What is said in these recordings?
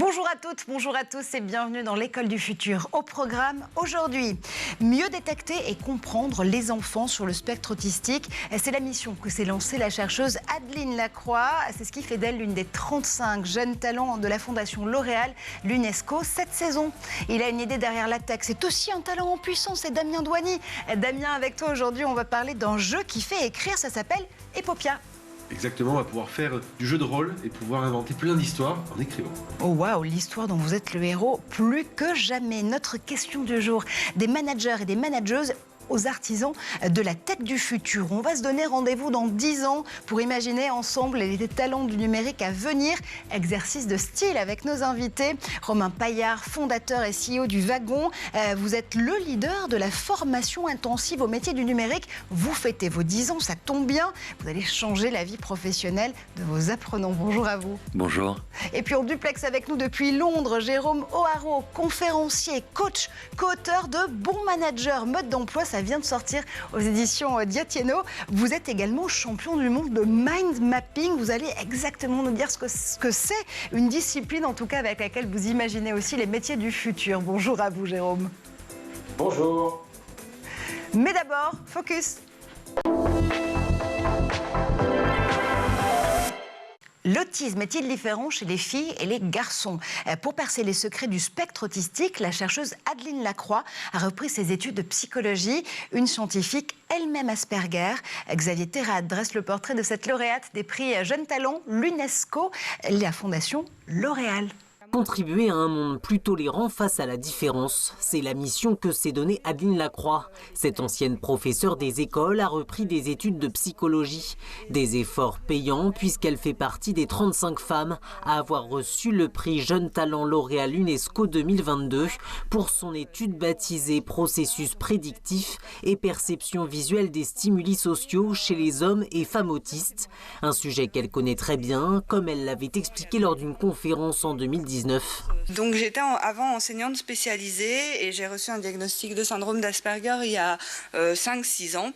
Bonjour à toutes, bonjour à tous et bienvenue dans l'École du futur. Au programme aujourd'hui, mieux détecter et comprendre les enfants sur le spectre autistique. C'est la mission que s'est lancée la chercheuse Adeline Lacroix. C'est ce qui fait d'elle l'une des 35 jeunes talents de la Fondation L'Oréal, l'UNESCO, cette saison. Il a une idée derrière la tech, c'est aussi un talent en puissance, c'est Damien Douani. Damien, avec toi aujourd'hui, on va parler d'un jeu qui fait écrire, ça s'appelle Epopia. Exactement, on va pouvoir faire du jeu de rôle et pouvoir inventer plein d'histoires en écrivant. Oh waouh, l'histoire dont vous êtes le héros, plus que jamais. Notre question du jour, des managers et des manageuses aux artisans de la tech du futur. On va se donner rendez-vous dans 10 ans pour imaginer ensemble les talents du numérique à venir. Exercice de style avec nos invités. Romain Paillard, fondateur et CEO du Wagon. Vous êtes le leader de la formation intensive au métier du numérique. Vous fêtez vos 10 ans, ça tombe bien. Vous allez changer la vie professionnelle de vos apprenants. Bonjour à vous. Bonjour. Et puis en duplex avec nous depuis Londres, Jérôme O'Haraud, conférencier, coach, co-auteur de Bon Manager, mode d'emploi. Ça vient de sortir aux éditions Diatieno. Vous êtes également champion du monde de mind mapping. Vous allez exactement nous dire ce que c'est, une discipline en tout cas avec laquelle vous imaginez aussi les métiers du futur. Bonjour à vous, Jérôme. Bonjour. Mais d'abord, focus. L'autisme est-il différent chez les filles et les garçons? Pour percer les secrets du spectre autistique, la chercheuse Adeline Lacroix a repris ses études de psychologie. Une scientifique, elle-même Asperger. Xavier Terrade dresse le portrait de cette lauréate des prix Jeunes Talents, l'UNESCO, la Fondation L'Oréal. Contribuer à un monde plus tolérant face à la différence, c'est la mission que s'est donnée Adeline Lacroix. Cette ancienne professeure des écoles a repris des études de psychologie. Des efforts payants puisqu'elle fait partie des 35 femmes à avoir reçu le prix Jeunes Talents L'Oréal UNESCO 2022 pour son étude baptisée Processus prédictif et perception visuelle des stimuli sociaux chez les hommes et femmes autistes. Un sujet qu'elle connaît très bien, comme elle l'avait expliqué lors d'une conférence en 2019. Donc j'étais avant enseignante spécialisée et j'ai reçu un diagnostic de syndrome d'Asperger il y a 5-6 ans.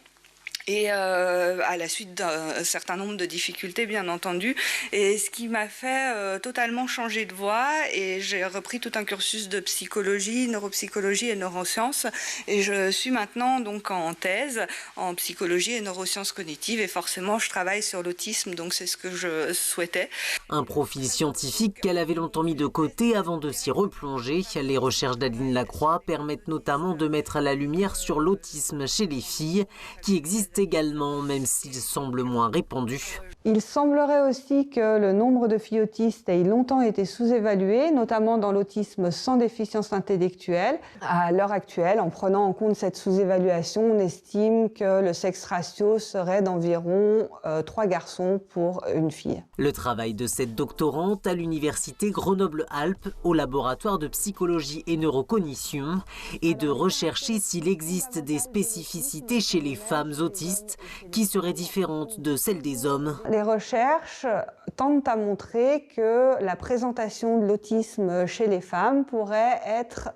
Et à la suite d'un certain nombre de difficultés, bien entendu. Et ce qui m'a fait totalement changer de voie. Et j'ai repris tout un cursus de psychologie, neuropsychologie et neurosciences. Et je suis maintenant donc en thèse en psychologie et neurosciences cognitives. Et forcément, je travaille sur l'autisme, donc c'est ce que je souhaitais. Un profil scientifique qu'elle avait longtemps mis de côté avant de s'y replonger. Les recherches d'Adeline Lacroix permettent notamment de mettre la lumière sur l'autisme chez les filles, qui existe également, même s'il semble moins répandu. Il semblerait aussi que le nombre de filles autistes ait longtemps été sous-évalué, notamment dans l'autisme sans déficience intellectuelle. À l'heure actuelle, en prenant en compte cette sous-évaluation, on estime que le sexe ratio serait d'environ 3 garçons pour une fille. Le travail de cette doctorante à l'université Grenoble-Alpes, au laboratoire de psychologie et neurocognition, est de rechercher s'il existe des spécificités chez les femmes autistes qui seraient différentes de celles des hommes. Les recherches tendent à montrer que la présentation de l'autisme chez les femmes pourrait être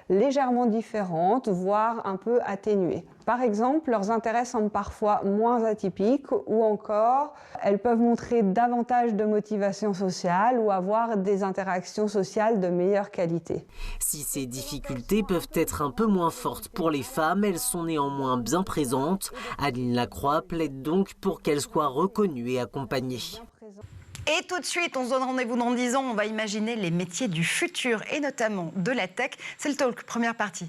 légèrement différente, voire un peu atténuée. Par exemple, leurs intérêts semblent parfois moins atypiques ou encore elles peuvent montrer davantage de motivation sociale ou avoir des interactions sociales de meilleure qualité. Si ces difficultés peuvent être un peu moins fortes pour les femmes, elles sont néanmoins bien présentes. Adeline Lacroix plaide donc pour qu'elles soient reconnues et accompagnées. Et tout de suite, on se donne rendez-vous dans 10 ans. On va imaginer les métiers du futur et notamment de la tech. C'est le talk, première partie.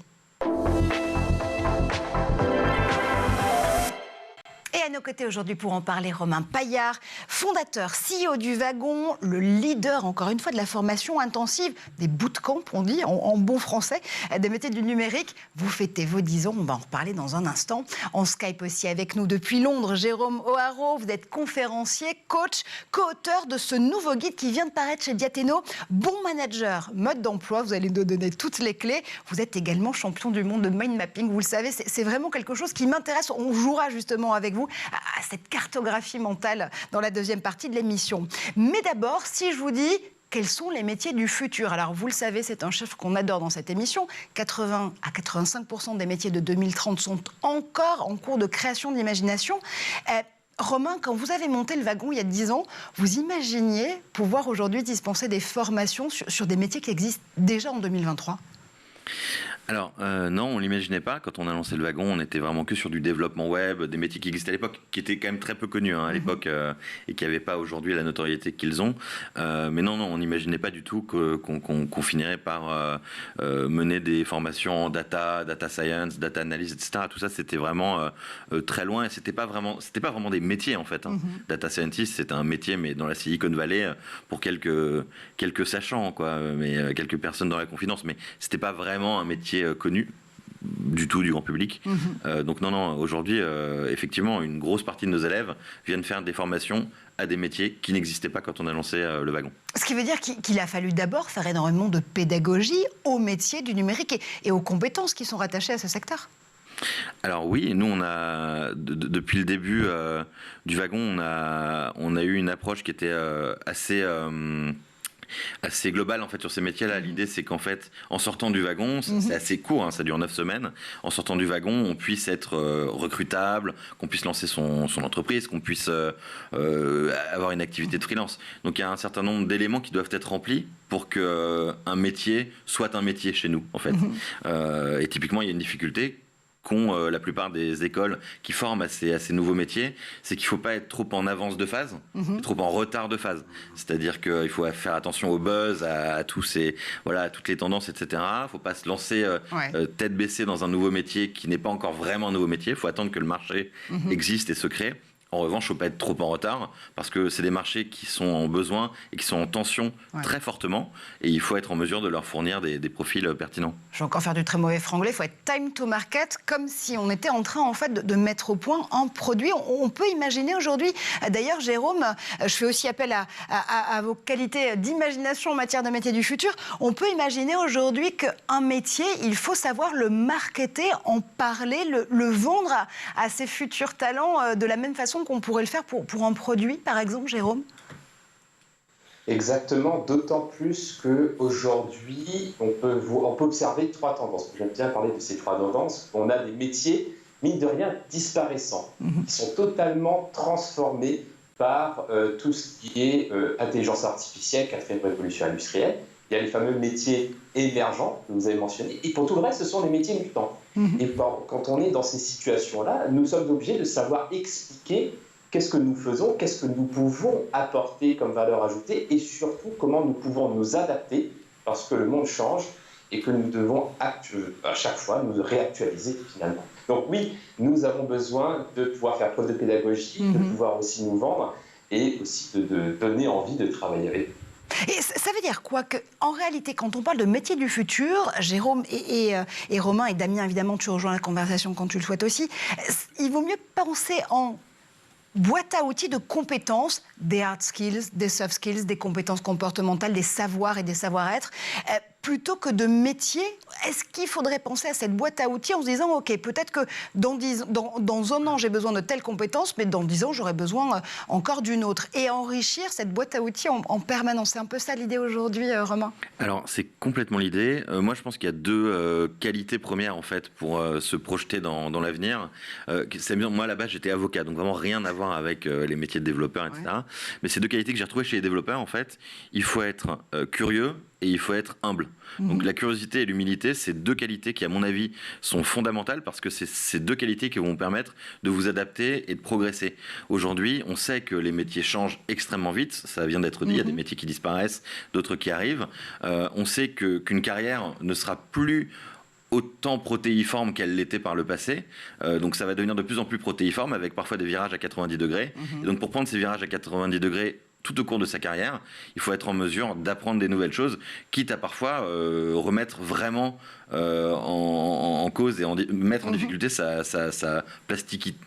Et à nos côtés aujourd'hui pour en parler, Romain Paillard, fondateur, CEO du Wagon, le leader encore une fois de la formation intensive, des bootcamps, on dit en bon français, des métiers du numérique. Vous fêtez vos 10 ans, on va en reparler dans un instant. En Skype aussi avec nous depuis Londres, Jérôme O'Haraud, vous êtes conférencier, coach, co-auteur de ce nouveau guide qui vient de paraître chez Diateno, Bon Manager, mode d'emploi. Vous allez nous donner toutes les clés. Vous êtes également champion du monde de mind mapping. Vous le savez, c'est vraiment quelque chose qui m'intéresse. On jouera justement avec vous à cette cartographie mentale dans la deuxième partie de l'émission. Mais d'abord, si je vous dis quels sont les métiers du futur? Alors, vous le savez, c'est un chiffre qu'on adore dans cette émission. 80 à 85% des métiers de 2030 sont encore en cours de création d'imagination. Romain, quand vous avez monté le wagon il y a 10 ans, vous imaginiez pouvoir aujourd'hui dispenser des formations sur des métiers qui existent déjà en 2023 ? Alors non, on l'imaginait pas. Quand on a lancé le wagon, on était vraiment que sur du développement web, des métiers qui existaient à l'époque, qui étaient quand même très peu connus à l'époque et qui n'avaient pas aujourd'hui la notoriété qu'ils ont. Mais non, on n'imaginait pas du tout qu'on finirait par mener des formations en data science, data analysis, etc. Tout ça, c'était vraiment très loin et c'était pas vraiment des métiers en fait. Data scientist, c'est un métier, mais dans la Silicon Valley pour quelques sachants, quoi, mais quelques personnes dans la confidence. Mais c'était pas vraiment un métier connu du tout du grand public. Donc non, aujourd'hui, effectivement, une grosse partie de nos élèves viennent faire des formations à des métiers qui n'existaient pas quand on a lancé le wagon. Ce qui veut dire qu'il a fallu d'abord faire énormément de pédagogie aux métiers du numérique et aux compétences qui sont rattachées à ce secteur. Alors oui, nous on a depuis le début du wagon, on a eu une approche qui était assez global en fait sur ces métiers-là. L'idée c'est qu'en fait, en sortant du wagon, c'est assez court, ça dure 9 semaines. En sortant du wagon, on puisse être recrutable, qu'on puisse lancer son entreprise, qu'on puisse avoir une activité de freelance. Donc il y a un certain nombre d'éléments qui doivent être remplis pour qu'un métier soit un métier chez nous en fait. Et typiquement, il y a une difficulté qu'ont la plupart des écoles qui forment à ces nouveaux métiers, c'est qu'il ne faut pas être trop en avance de phase, trop en retard de phase. C'est-à-dire qu'il faut faire attention au buzz, à toutes les tendances, etc. Il ne faut pas se lancer tête baissée dans un nouveau métier qui n'est pas encore vraiment un nouveau métier. Il faut attendre que le marché existe et se crée. En revanche, il ne faut pas être trop en retard parce que c'est des marchés qui sont en besoin et qui sont en tension très fortement et il faut être en mesure de leur fournir des profils pertinents. Je vais encore faire du très mauvais franglais, il faut être time to market, comme si on était en train en fait de mettre au point un produit. On peut imaginer aujourd'hui, d'ailleurs Jérôme, je fais aussi appel à vos qualités d'imagination en matière de métier du futur, on peut imaginer aujourd'hui qu'un métier, il faut savoir le marketer, en parler, le vendre à ses futurs talents de la même façon qu'on pourrait le faire pour un produit, par exemple, Jérôme ? Exactement, d'autant plus qu'aujourd'hui, on peut observer 3 tendances. J'aime bien parler de ces 3 tendances. On a des métiers, mine de rien, disparaissants, qui sont totalement transformés par tout ce qui est intelligence artificielle, 4e révolution industrielle. Il y a les fameux métiers émergents que vous avez mentionnés. Et pour tout le reste, ce sont les métiers mutants. Et quand on est dans ces situations-là, nous sommes obligés de savoir expliquer qu'est-ce que nous faisons, qu'est-ce que nous pouvons apporter comme valeur ajoutée et surtout comment nous pouvons nous adapter parce que le monde change et que nous devons à chaque fois nous réactualiser finalement. Donc oui, nous avons besoin de pouvoir faire preuve de pédagogie, de pouvoir aussi nous vendre et aussi de donner envie de travailler avec nous. Et ça veut dire quoi qu'en réalité, quand on parle de métier du futur, Jérôme et Romain et Damien, évidemment, tu rejoins la conversation quand tu le souhaites aussi, il vaut mieux penser en boîte à outils de compétences, des hard skills, des soft skills, des compétences comportementales, des savoirs et des savoir-être, plutôt que de métiers. Est-ce qu'il faudrait penser à cette boîte à outils en se disant, OK, peut-être que dans 1 an, j'ai besoin de telles compétences, mais dans 10 ans, j'aurai besoin encore d'une autre. Et enrichir cette boîte à outils en permanence. C'est un peu ça l'idée aujourd'hui, Romain ? Alors, c'est complètement l'idée. Moi, je pense qu'il y a 2 qualités premières, en fait, pour se projeter dans l'avenir. Moi, là-bas, j'étais avocat, donc vraiment rien à voir avec les métiers de développeur, etc. Ouais. Mais ces 2 qualités que j'ai retrouvées chez les développeurs, en fait, il faut être curieux et il faut être humble. Donc la curiosité et l'humilité, c'est 2 qualités qui, à mon avis, sont fondamentales parce que c'est ces 2 qualités qui vont vous permettre de vous adapter et de progresser. Aujourd'hui, on sait que les métiers changent extrêmement vite. Ça vient d'être dit, il y a des métiers qui disparaissent, d'autres qui arrivent. On sait qu'une carrière ne sera plus autant protéiforme qu'elle l'était par le passé. Donc ça va devenir de plus en plus protéiforme avec parfois des virages à 90 degrés. Et donc pour prendre ces virages à 90 degrés tout au cours de sa carrière, il faut être en mesure d'apprendre des nouvelles choses, quitte à parfois remettre vraiment en cause et mettre en difficulté sa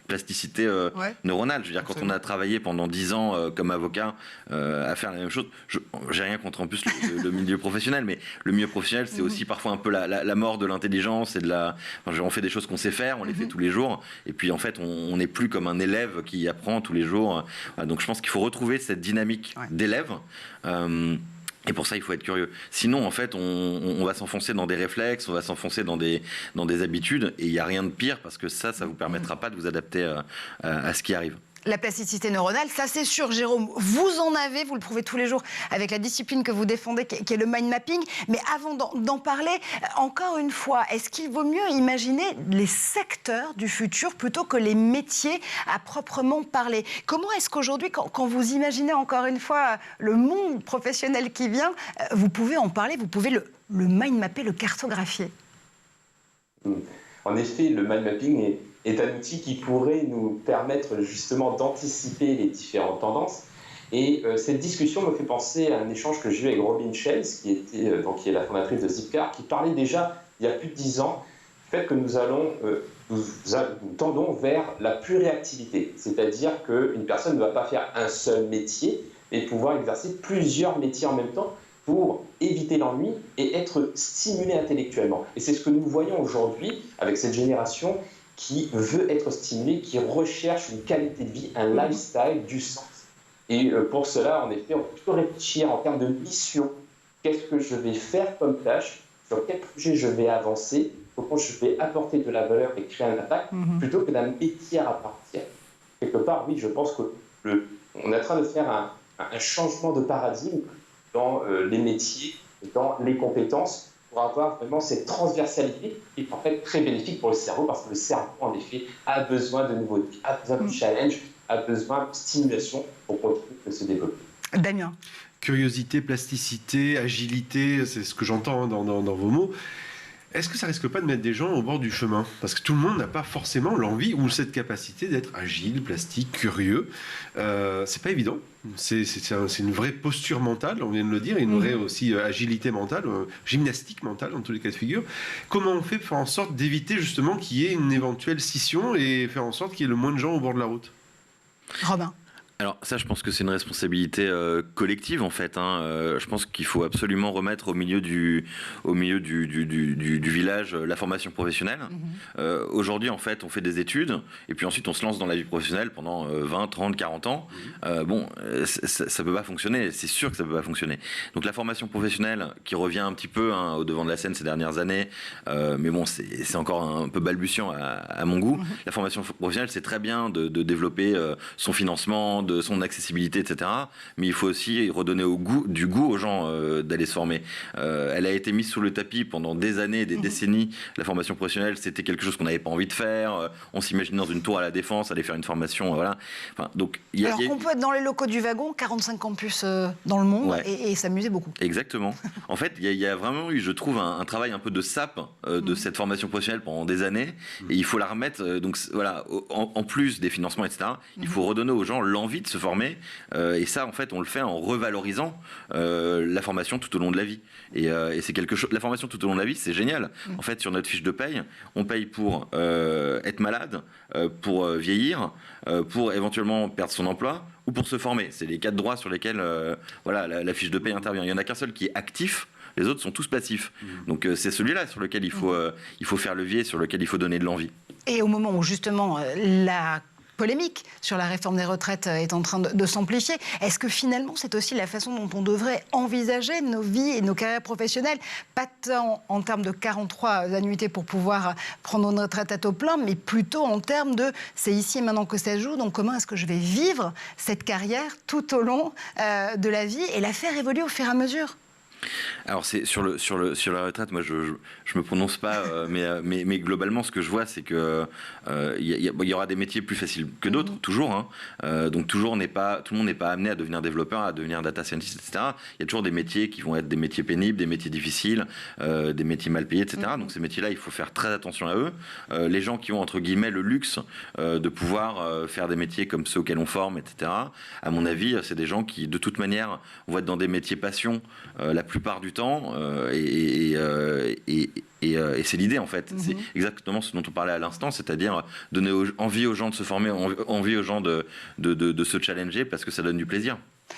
plasticité neuronale. Je veux dire, quand on a travaillé pendant 10 ans comme avocat à faire la même chose, j'ai rien contre en plus le milieu professionnel, mais le milieu professionnel, c'est aussi parfois un peu la mort de l'intelligence et on fait des choses qu'on sait faire, on les fait tous les jours, et puis en fait, on n'est plus comme un élève qui apprend tous les jours. Donc je pense qu'il faut retrouver cette dynamique d'élève. Et pour ça, il faut être curieux. Sinon, en fait, on va s'enfoncer dans des réflexes, on va s'enfoncer dans des habitudes, et il n'y a rien de pire parce que ça vous permettra pas de vous adapter à ce qui arrive. La plasticité neuronale, ça c'est sûr, Jérôme, vous en avez, vous le prouvez tous les jours avec la discipline que vous défendez, qui est le mind mapping. Mais avant d'en parler, encore une fois, est-ce qu'il vaut mieux imaginer les secteurs du futur plutôt que les métiers à proprement parler? Comment est-ce qu'aujourd'hui, quand vous imaginez encore une fois le monde professionnel qui vient, vous pouvez en parler, vous pouvez le mind mapper, le cartographier? En effet, le mind mapping est un outil qui pourrait nous permettre justement d'anticiper les différentes tendances. Et cette discussion me fait penser à un échange que j'ai eu avec Robin Schelz, qui est la fondatrice de Zipcar, qui parlait déjà, il y a plus de 10 ans, du fait que nous tendons vers la pluriactivité. C'est-à-dire qu'une personne ne va pas faire un seul métier, mais pouvoir exercer plusieurs métiers en même temps pour éviter l'ennui et être stimulé intellectuellement. Et c'est ce que nous voyons aujourd'hui avec cette génération qui veut être stimulée, qui recherche une qualité de vie, un lifestyle, du sens. Et pour cela, en effet, on peut plutôt réfléchir en termes de mission. Qu'est-ce que je vais faire comme tâche? Sur quel projet je vais avancer? Comment je vais apporter de la valeur et créer un impact, plutôt que d'un métier à partir. Quelque part, oui, je pense qu'on est en train de faire un changement de paradigme dans les métiers, dans les compétences, pour avoir vraiment cette transversalité qui est en fait très bénéfique pour le cerveau, parce que le cerveau, en effet, a besoin de nouveautés, a besoin de challenge, a besoin de stimulation pour continuer de se développer. Damien. Curiosité, plasticité, agilité, c'est ce que j'entends dans vos mots. Est-ce que ça risque pas de mettre des gens au bord du chemin? Parce que tout le monde n'a pas forcément l'envie ou cette capacité d'être agile, plastique, curieux. C'est pas évident. C'est une vraie posture mentale, on vient de le dire, une vraie aussi agilité mentale, gymnastique mentale en tous les cas de figure. Comment on fait pour faire en sorte d'éviter justement qu'il y ait une éventuelle scission et faire en sorte qu'il y ait le moins de gens au bord de la route? Robin. Alors ça, je pense que c'est une responsabilité collective en fait. Je pense qu'il faut absolument remettre au milieu du village la formation professionnelle. Aujourd'hui, en fait, on fait des études et puis ensuite on se lance dans la vie professionnelle pendant 20, 30, 40 ans. Ça peut pas fonctionner. C'est sûr que ça peut pas fonctionner. Donc la formation professionnelle qui revient un petit peu au devant de la scène ces dernières années, mais bon, c'est encore un peu balbutiant à mon goût. La formation professionnelle, c'est très bien de développer son financement, de son accessibilité, etc. Mais il faut aussi redonner du goût aux gens d'aller se former. Elle a été mise sous le tapis pendant des années, des décennies. La formation professionnelle, c'était quelque chose qu'on n'avait pas envie de faire. On s'imagine dans une tour à la Défense, aller faire une formation, voilà. Enfin, donc, on peut être dans les locaux du wagon, 45 campus dans le monde, et s'amuser beaucoup. Exactement. En fait, il y a vraiment eu, je trouve, un travail un peu de sape de cette formation professionnelle pendant des années, et il faut la remettre, donc voilà, en plus des financements, etc., il faut redonner aux gens l'envie de se former, et ça, en fait, on le fait en revalorisant la formation tout au long de la vie. Et c'est quelque chose. La formation tout au long de la vie, c'est génial. En fait, sur notre fiche de paye, on paye pour être malade, pour vieillir, pour éventuellement perdre son emploi ou pour se former. C'est les 4 droits sur lesquels la fiche de paye intervient. Il n'y en a qu'un seul qui est actif. Les autres sont tous passifs. Donc c'est celui-là sur lequel il faut faire levier, sur lequel il faut donner de l'envie. Et au moment où justement la polémique sur la réforme des retraites est en train de s'amplifier, est-ce que finalement c'est aussi la façon dont on devrait envisager nos vies et nos carrières professionnelles, pas tant en termes de 43 annuités pour pouvoir prendre une retraite à taux plein, mais plutôt en termes de c'est ici et maintenant que ça joue, donc comment est-ce que je vais vivre cette carrière tout au long de la vie et la faire évoluer au fur et à mesure? Alors c'est sur la retraite, moi je me prononce pas, mais globalement ce que je vois c'est que il y aura des métiers plus faciles que d'autres, toujours. Donc tout le monde n'est pas amené à devenir développeur, à devenir data scientist, etc. Il y a toujours des métiers qui vont être des métiers pénibles, des métiers difficiles, des métiers mal payés, etc. Donc ces métiers-là, il faut faire très attention à eux. Les gens qui ont entre guillemets le luxe de pouvoir faire des métiers comme ceux auxquels on forme, etc. À mon avis, c'est des gens qui de toute manière vont être dans des métiers passion la plupart du temps, et c'est l'idée en fait. C'est exactement ce dont on parlait à l'instant, c'est-à-dire donner envie aux gens de se former, envie aux gens de se challenger parce que ça donne du plaisir.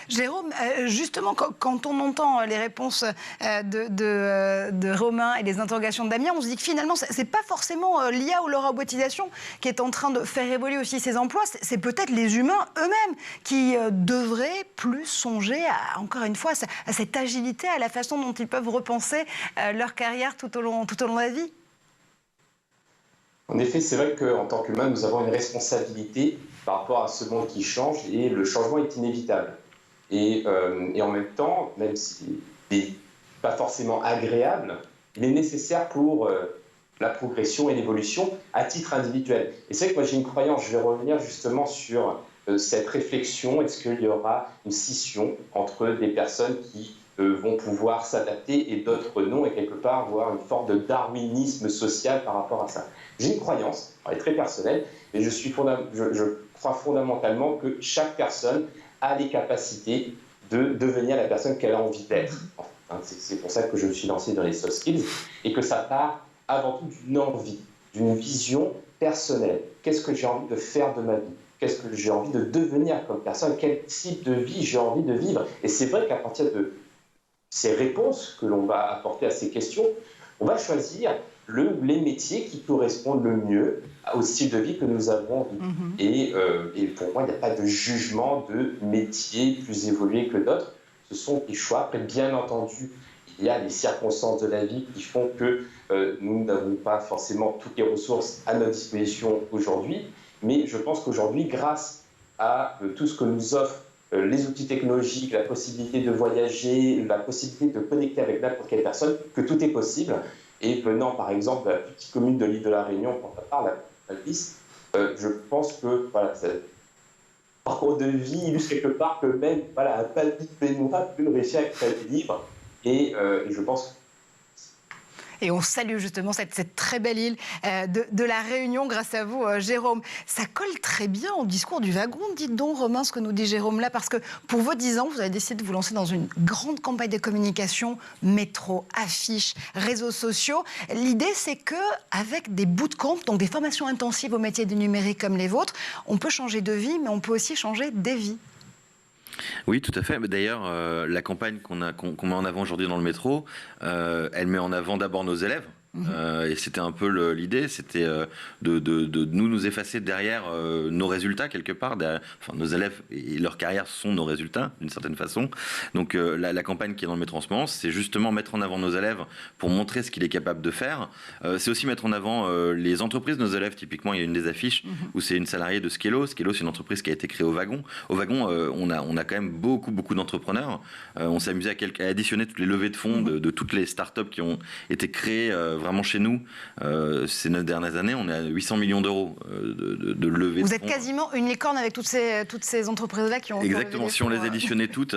Jérôme, justement, quand on entend les réponses de Romain et les interrogations de Damien, on se dit que finalement, c'est pas forcément l'IA ou leur robotisation qui est en train de faire évoluer aussi ces emplois, c'est peut-être les humains eux-mêmes qui devraient plus songer, encore une fois, à cette agilité, à la façon dont ils peuvent repenser leur carrière tout au long de la vie. En effet, c'est vrai qu'en tant qu'humain, nous avons une responsabilité par rapport à ce monde qui change, et le changement est inévitable. Et en même temps, même s'il n'est pas forcément agréable, il est nécessaire pour la progression et l'évolution à titre individuel. Et c'est vrai que moi j'ai une croyance, je vais revenir justement sur cette réflexion, est-ce qu'il y aura une scission entre des personnes qui vont pouvoir s'adapter et d'autres non, et quelque part avoir une forme de darwinisme social par rapport à ça. J'ai une croyance, elle est très personnelle, mais je crois fondamentalement que chaque personne a les capacités de devenir la personne qu'elle a envie d'être. C'est pour ça que je me suis lancé dans les soft skills, et que ça part avant tout d'une envie, d'une vision personnelle. Qu'est-ce que j'ai envie de faire de ma vie ? Qu'est-ce que j'ai envie de devenir comme personne ? Quel type de vie j'ai envie de vivre ? Et c'est vrai qu'à partir de ces réponses que l'on va apporter à ces questions, on va choisir le ou les métiers qui correspondent le mieux au style de vie que nous avons envie. Et pour moi, il n'y a pas de jugement de métiers plus évolués que d'autres. Ce sont des choix. Après, bien entendu, il y a les circonstances de la vie qui font que nous n'avons pas forcément toutes les ressources à notre disposition aujourd'hui. Mais je pense qu'aujourd'hui, grâce à tout ce que nous offrent les outils technologiques, la possibilité de voyager, la possibilité de connecter avec n'importe quelle personne, que tout est possible. Et venant par exemple de la petite commune de l'île de la Réunion, pour ta part, la piste, je pense que voilà, ce parcours de vie illustre quelque part que même un palmier de baignoire peut réussir à être libre. Et je pense. Et on salue justement cette très belle île de la Réunion grâce à vous, Jérôme. Ça colle très bien au discours du wagon, dites donc, Romain, ce que nous dit Jérôme là, parce que pour vos 10 ans, vous avez décidé de vous lancer dans une grande campagne de communication, métro, affiches, réseaux sociaux. L'idée, c'est qu'avec des bootcamps, donc des formations intensives au métier du numérique comme les vôtres, on peut changer de vie, mais on peut aussi changer des vies. Oui, tout à fait. D'ailleurs, la campagne qu'on met en avant aujourd'hui dans le métro, elle met en avant d'abord nos élèves. Et c'était un peu l'idée, c'était de nous effacer derrière nos résultats quelque part. Enfin, nos élèves et leur carrière sont nos résultats d'une certaine façon. Donc la campagne qui est dans le métro en ce moment, c'est justement mettre en avant nos élèves pour montrer ce qu'il est capable de faire. C'est aussi mettre en avant les entreprises de nos élèves. Typiquement, il y a une des affiches où c'est une salariée de Skello. Skello, c'est une entreprise qui a été créée au wagon. Au wagon, on a quand même beaucoup d'entrepreneurs. On s'est amusé à additionner toutes les levées de fonds de toutes les startups qui ont été créées vraiment chez nous. Ces 9 dernières années, on est à 800 millions d'euros de levée de fonds. Vous êtes quasiment une licorne avec toutes ces entreprises-là qui ont... Exactement, si on les additionnait toutes.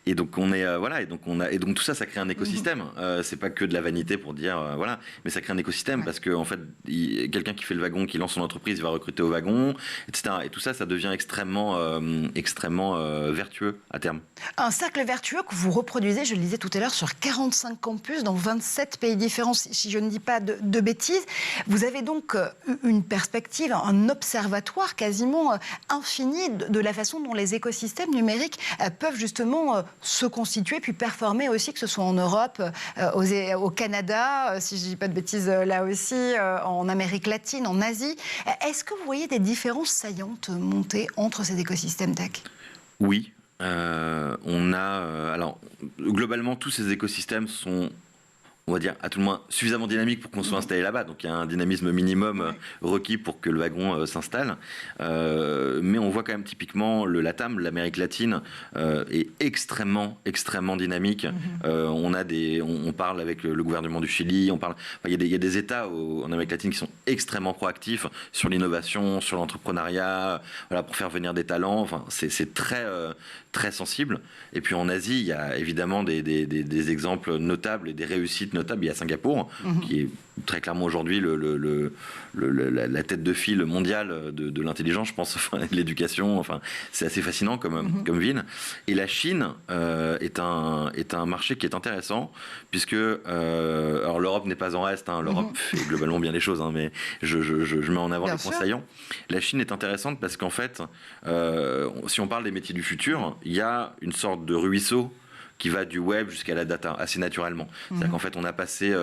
Et donc, on est... et donc tout ça crée un écosystème. C'est pas que de la vanité pour dire... mais ça crée un écosystème parce que, en fait, quelqu'un qui fait le wagon, qui lance son entreprise, il va recruter au wagon, etc. Et tout ça, ça devient extrêmement vertueux à terme. Un cercle vertueux que vous reproduisez, je le disais tout à l'heure, sur 45 campus dans 27 pays différents, si je ne dis pas de bêtises. Vous avez donc une perspective, un observatoire quasiment infini de la façon dont les écosystèmes numériques peuvent justement se constituer puis performer aussi, que ce soit en Europe, au Canada, si je ne dis pas de bêtises là aussi, en Amérique latine, en Asie. Est-ce que vous voyez des différences saillantes monter entre ces écosystèmes tech ? Oui. On a... alors, globalement, tous ces écosystèmes sont... on va dire, à tout le moins, suffisamment dynamique pour qu'on soit installé là-bas. Donc, il y a un dynamisme minimum requis pour que le wagon s'installe. Mais on voit quand même typiquement le LATAM, l'Amérique latine, est extrêmement dynamique. On parle avec le gouvernement du Chili, il y a des États en Amérique latine qui sont extrêmement proactifs sur l'innovation, sur l'entrepreneuriat, pour faire venir des talents. Enfin, c'est très sensible. Et puis en Asie, il y a évidemment des exemples notables et des réussites notables. Il y a Singapour, qui est très clairement aujourd'hui la tête de file mondiale de l'intelligence, je pense, l'éducation. Enfin, c'est assez fascinant comme ville. Et la Chine est un marché qui est intéressant, puisque alors l'Europe n'est pas en reste. L'Europe fait globalement bien les choses, mais je mets en avant les points saillants. La Chine est intéressante parce qu'en fait, si on parle des métiers du futur, il y a une sorte de ruisseau qui va du web jusqu'à la data, assez naturellement. C'est-à-dire qu'en fait, on a passé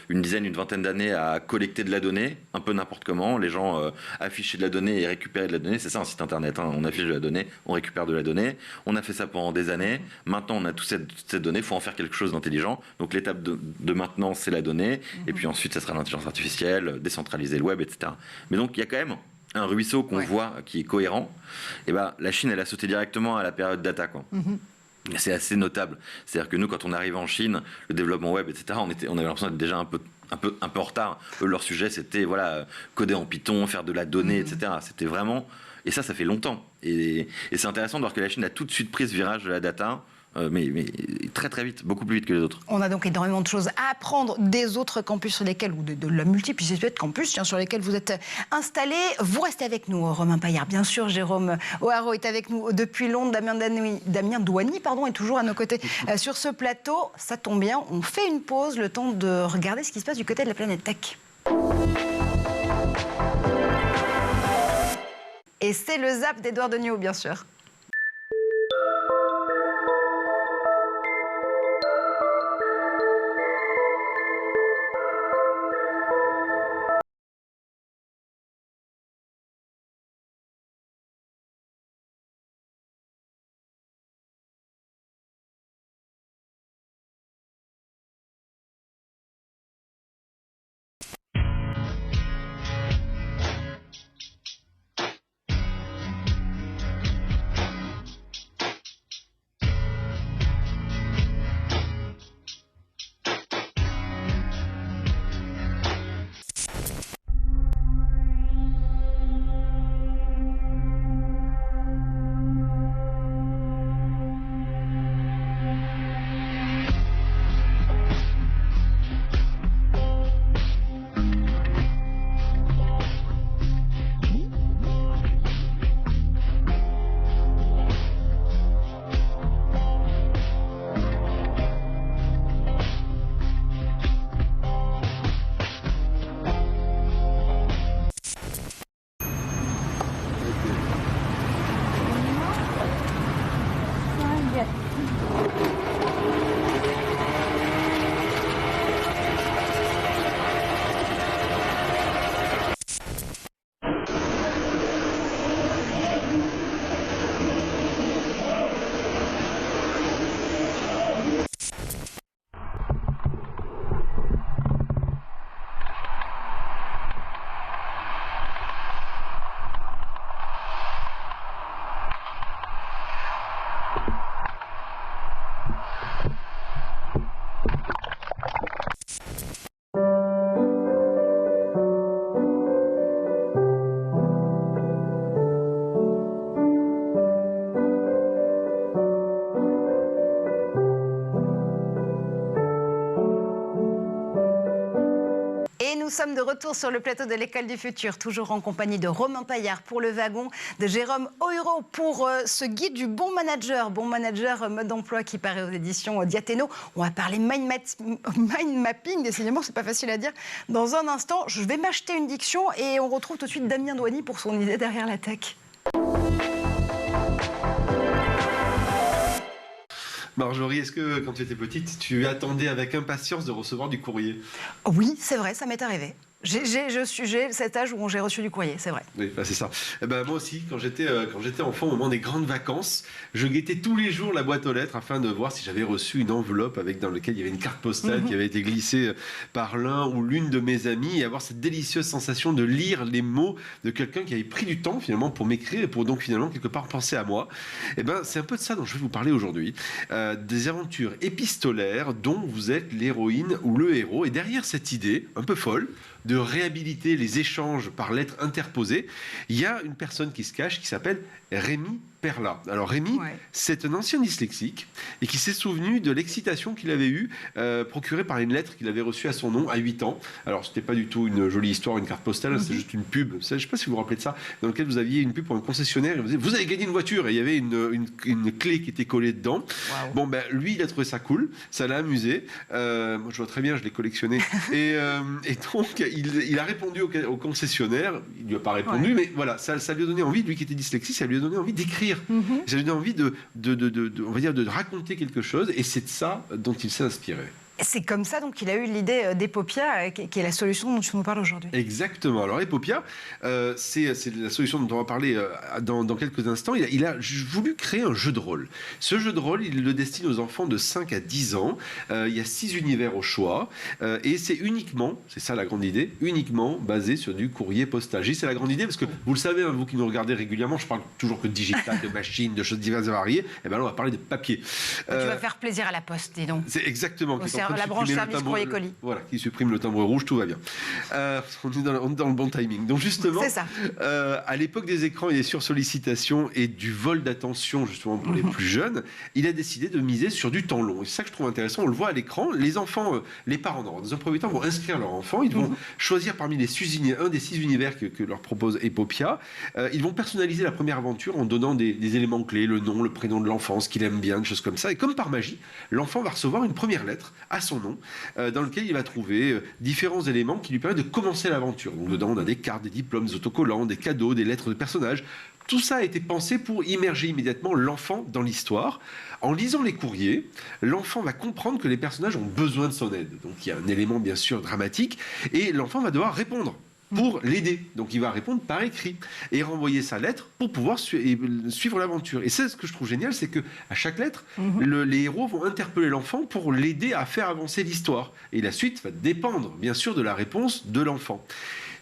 une vingtaine d'années à collecter de la donnée, un peu n'importe comment. Les gens affichaient de la donnée et récupéraient de la donnée. C'est ça un site internet, on affiche de la donnée, on récupère de la donnée. On a fait ça pendant des années. Maintenant, on a toute cette donnée, il faut en faire quelque chose d'intelligent. Donc l'étape de maintenant, c'est la donnée. Et puis ensuite, ça sera l'intelligence artificielle, décentraliser le web, etc. Mais donc, il y a quand même un ruisseau qu'on Ouais. voit qui est cohérent, et ben la Chine, elle a sauté directement à la période data, quoi. C'est assez notable. C'est-à-dire que nous, quand on arrive en Chine, le développement web, etc., on avait l'impression d'être déjà un peu en retard. Eux, leur sujet, c'était voilà, coder en Python, faire de la donnée, etc. C'était vraiment... Et ça fait longtemps. Et c'est intéressant de voir que la Chine a tout de suite pris ce virage de la data, mais très très vite, beaucoup plus vite que les autres. On a donc énormément de choses à apprendre des autres campus sur lesquels, ou de la multiplicité de campus sur lesquels vous êtes installés. Vous restez avec nous, Romain Paillard. Bien sûr, Jérôme O'Haraud est avec nous depuis Londres. Damien Douany est toujours à nos côtés sur ce plateau. Ça tombe bien, on fait une pause, le temps de regarder ce qui se passe du côté de la planète Tech. Et c'est le zap d'Edouard Deniau, bien sûr. Nous sommes de retour sur le plateau de l'École du Futur, toujours en compagnie de Romain Paillard pour le wagon, de Jérôme O'Haraud pour ce guide du bon manager mode d'emploi qui paraît aux éditions Diathéno. On va parler mind mapping, décidément c'est pas facile à dire. Dans un instant, je vais m'acheter une diction et on retrouve tout de suite Damien Douany pour son idée derrière la tech. Marjorie, est-ce que quand tu étais petite, tu attendais avec impatience de recevoir du courrier? Oui, c'est vrai, ça m'est arrivé. J'ai cet âge où j'ai reçu du courrier, c'est vrai. Oui, bah c'est ça. Eh ben, moi aussi, quand j'étais enfant, au moment des grandes vacances, je guettais tous les jours la boîte aux lettres afin de voir si j'avais reçu une enveloppe dans laquelle il y avait une carte postale qui avait été glissée par l'un ou l'une de mes amis et avoir cette délicieuse sensation de lire les mots de quelqu'un qui avait pris du temps finalement pour m'écrire et pour donc finalement quelque part penser à moi. Eh ben, c'est un peu de ça dont je vais vous parler aujourd'hui. Des aventures épistolaires dont vous êtes l'héroïne ou le héros. Et derrière cette idée un peu folle de réhabiliter les échanges par lettres interposées, il y a une personne qui se cache qui s'appelle Rémi Perla. Alors Rémi, c'est un ancien dyslexique et qui s'est souvenu de l'excitation qu'il avait eue procurée par une lettre qu'il avait reçue à son nom à 8 ans. Alors c'était pas du tout une jolie histoire, une carte postale, c'était juste une pub. Je ne sais pas si vous vous rappelez de ça, dans lequel vous aviez une pub pour un concessionnaire et vous avez gagné une voiture et il y avait une clé qui était collée dedans. Wow. Bon ben lui il a trouvé ça cool, ça l'a amusé. Moi je vois très bien, je l'ai collectionné et donc il a répondu au concessionnaire. Il lui a pas répondu, mais voilà, ça lui a donné envie, lui qui était dyslexique, ça lui a donné envie d'écrire. Ça lui a donné envie on va dire, de raconter quelque chose, et c'est de ça dont il s'est inspiré. C'est comme ça donc qu'il a eu l'idée d'Epopia, qui est la solution dont tu nous parles aujourd'hui. Exactement. Alors Epopia, c'est la solution dont on va parler dans quelques instants. Il a voulu créer un jeu de rôle. Ce jeu de rôle, il le destine aux enfants de 5 à 10 ans. Il y a 6 univers au choix. Et c'est uniquement, c'est ça la grande idée, uniquement basé sur du courrier postal. C'est la grande idée parce que vous le savez, hein, vous qui nous regardez régulièrement, je parle toujours que de digital, de machines, de choses diverses et variées. Et ben là, on va parler de papier. Tu vas faire plaisir à la Poste, dis donc. C'est exactement. La branche service courrier colis. Voilà, qui supprime le timbre rouge, tout va bien. On est dans le bon timing. Donc justement, c'est ça. À l'époque des écrans et des sursollicitations et du vol d'attention justement pour les plus jeunes, il a décidé de miser sur du temps long. Et c'est ça que je trouve intéressant. On le voit à l'écran. Les enfants, les parents, dans un premier temps, vont inscrire leur enfant. Ils vont choisir parmi un des 6 univers que leur propose Epopia. Ils vont personnaliser la première aventure en donnant des éléments clés, le nom, le prénom de l'enfant, ce qu'il aime bien, des choses comme ça. Et comme par magie, l'enfant va recevoir une première lettre à son nom, dans lequel il va trouver différents éléments qui lui permettent de commencer l'aventure. Donc dedans, on a des cartes, des diplômes, des autocollants, des cadeaux, des lettres de personnages. Tout ça a été pensé pour immerger immédiatement l'enfant dans l'histoire. En lisant les courriers, l'enfant va comprendre que les personnages ont besoin de son aide. Donc il y a un élément bien sûr dramatique, et l'enfant va devoir répondre pour l'aider. Donc il va répondre par écrit et renvoyer sa lettre pour pouvoir suivre l'aventure. Et c'est ce que je trouve génial, c'est que à chaque lettre, les héros vont interpeller l'enfant pour l'aider à faire avancer l'histoire. Et la suite va dépendre bien sûr de la réponse de l'enfant.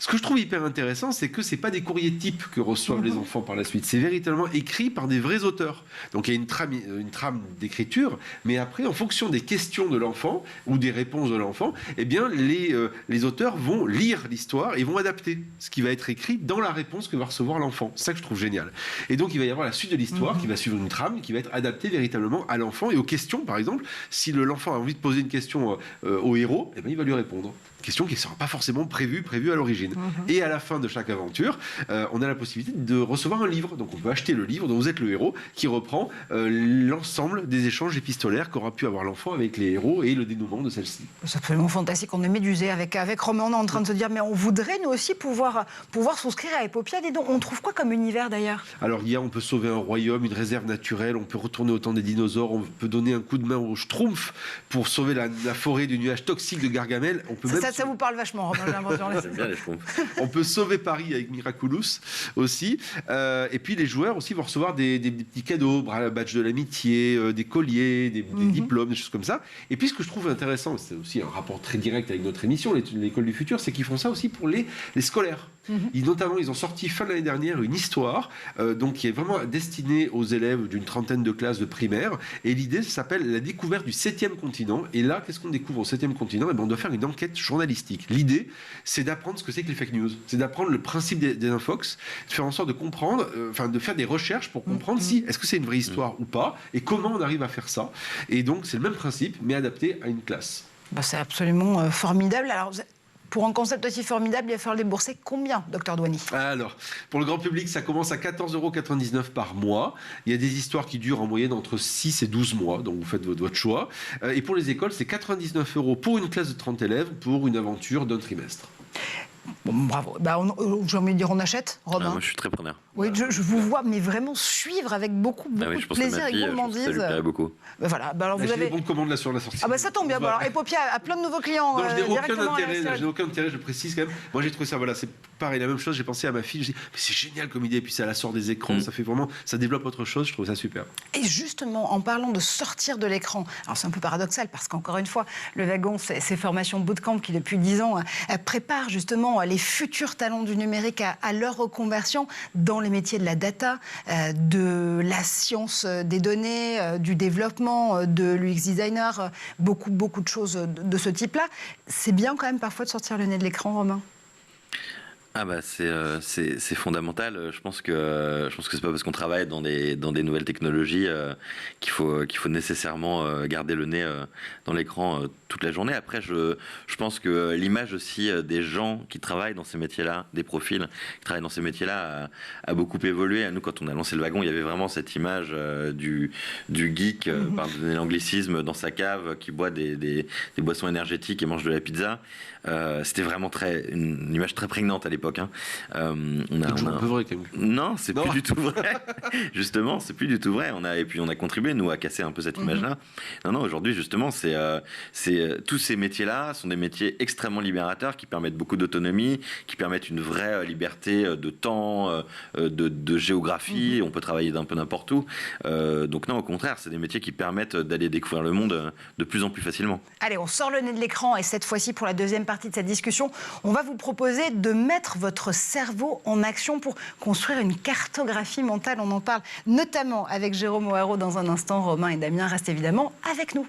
Ce que je trouve hyper intéressant, c'est que c'est pas des courriers types que reçoivent les enfants par la suite. C'est véritablement écrit par des vrais auteurs. Donc il y a une trame d'écriture, mais après, en fonction des questions de l'enfant ou des réponses de l'enfant, eh bien les auteurs vont lire l'histoire et vont adapter ce qui va être écrit dans la réponse que va recevoir l'enfant. C'est ça que je trouve génial. Et donc il va y avoir la suite de l'histoire qui va suivre une trame qui va être adaptée véritablement à l'enfant et aux questions. Par exemple, si l'enfant a envie de poser une question au héros, eh bien, il va lui répondre. Question qui ne sera pas forcément prévue à l'origine. Et à la fin de chaque aventure, on a la possibilité de recevoir un livre. Donc on peut acheter le livre dont vous êtes le héros, qui reprend l'ensemble des échanges épistolaires qu'aura pu avoir l'enfant avec les héros et le dénouement de celle-ci. C'est absolument fantastique. On est médusé avec Romain. On est en train de se dire, mais on voudrait nous aussi pouvoir souscrire à Epopia. Dis donc, on trouve quoi comme univers d'ailleurs? Alors on peut sauver un royaume, une réserve naturelle, on peut retourner au temps des dinosaures, on peut donner un coup de main au Schtroumpf pour sauver la forêt du nuage toxique de Gargamel. On peut ça vous parle vachement, Romain, j'ai l'impression. J'aime bien les Schtroumpfs. On peut sauver Paris avec Miraculous aussi. Et puis les joueurs aussi vont recevoir des petits cadeaux, badge de l'amitié, des colliers, des diplômes, des choses comme ça. Et puis ce que je trouve intéressant, c'est aussi un rapport très direct avec notre émission, l'école du futur, c'est qu'ils font ça aussi pour les scolaires. Notamment, ils ont sorti fin de l'année dernière une histoire donc qui est vraiment destinée aux élèves d'une trentaine de classes de primaire. Et l'idée, ça s'appelle la découverte du 7e continent. Et là, qu'est-ce qu'on découvre au 7e continent? On doit faire une enquête journalistique. L'idée, c'est d'apprendre ce que c'est que les fake news. C'est d'apprendre le principe des infox, de faire en sorte de comprendre, de faire des recherches pour comprendre si est-ce que c'est une vraie histoire ou pas, et comment on arrive à faire ça. Et donc, c'est le même principe, mais adapté à une classe. C'est absolument formidable. Alors, pour un concept aussi formidable, il va falloir débourser combien, docteur Douani? Alors, pour le grand public, ça commence à 14,99 € par mois. Il y a des histoires qui durent en moyenne entre 6 et 12 mois, donc vous faites votre choix. Et pour les écoles, c'est 99 € pour une classe de 30 élèves pour une aventure d'un trimestre. Bon, bravo. J'ai envie de dire, on achète, Romain. Moi, je suis très preneur. Oui, je vous vois, mais vraiment suivre avec beaucoup de plaisir et gourmandise. Ça lui plairait beaucoup. Voilà. Alors vous avez des bons de commande là sur la sortie. Ça tombe bien. Alors, Epopia a plein de nouveaux clients. Non, je n'ai aucun intérêt, je précise quand même. Moi, j'ai trouvé ça, c'est pareil, la même chose. J'ai pensé à ma fille, je me suis dit, mais c'est génial comme idée. Et puis ça la sort des écrans, ça développe autre chose. Je trouve ça super. Et justement, en parlant de sortir de l'écran, alors c'est un peu paradoxal parce qu'encore une fois, le wagon, c'est ces formations bootcamp qui depuis 10 ans préparent justement les futurs talents du numérique à leur reconversion dans les métiers de la data, de la science des données, du développement, de l'UX designer, beaucoup de choses de ce type-là. C'est bien quand même parfois de sortir le nez de l'écran, Romain. C'est fondamental. Je pense que c'est pas parce qu'on travaille dans des nouvelles technologies qu'il faut nécessairement garder le nez dans l'écran toute la journée. Après, je pense que l'image aussi des gens qui travaillent dans ces métiers-là, des profils qui travaillent dans ces métiers-là, a beaucoup évolué. Nous, quand on a lancé le wagon, il y avait vraiment cette image du geek, pardonnez l'anglicisme, dans sa cave, qui boit des boissons énergétiques et mange de la pizza. C'était vraiment une image très prégnante à l'époque. l'époque. Hein. C'est un peu vrai quand même. Non, c'est plus du tout vrai. Justement, c'est plus du tout vrai. Et puis on a contribué nous à casser un peu cette image-là. Non, aujourd'hui justement, tous ces métiers-là sont des métiers extrêmement libérateurs qui permettent beaucoup d'autonomie, qui permettent une vraie liberté de temps, de géographie. On peut travailler d'un peu n'importe où. Donc non, au contraire, c'est des métiers qui permettent d'aller découvrir le monde de plus en plus facilement. Allez, on sort le nez de l'écran et cette fois-ci, pour la deuxième partie de cette discussion, on va vous proposer de mettre votre cerveau en action pour construire une cartographie mentale. On en parle notamment avec Jérôme Auharo dans un instant. Romain et Damien restent évidemment avec nous.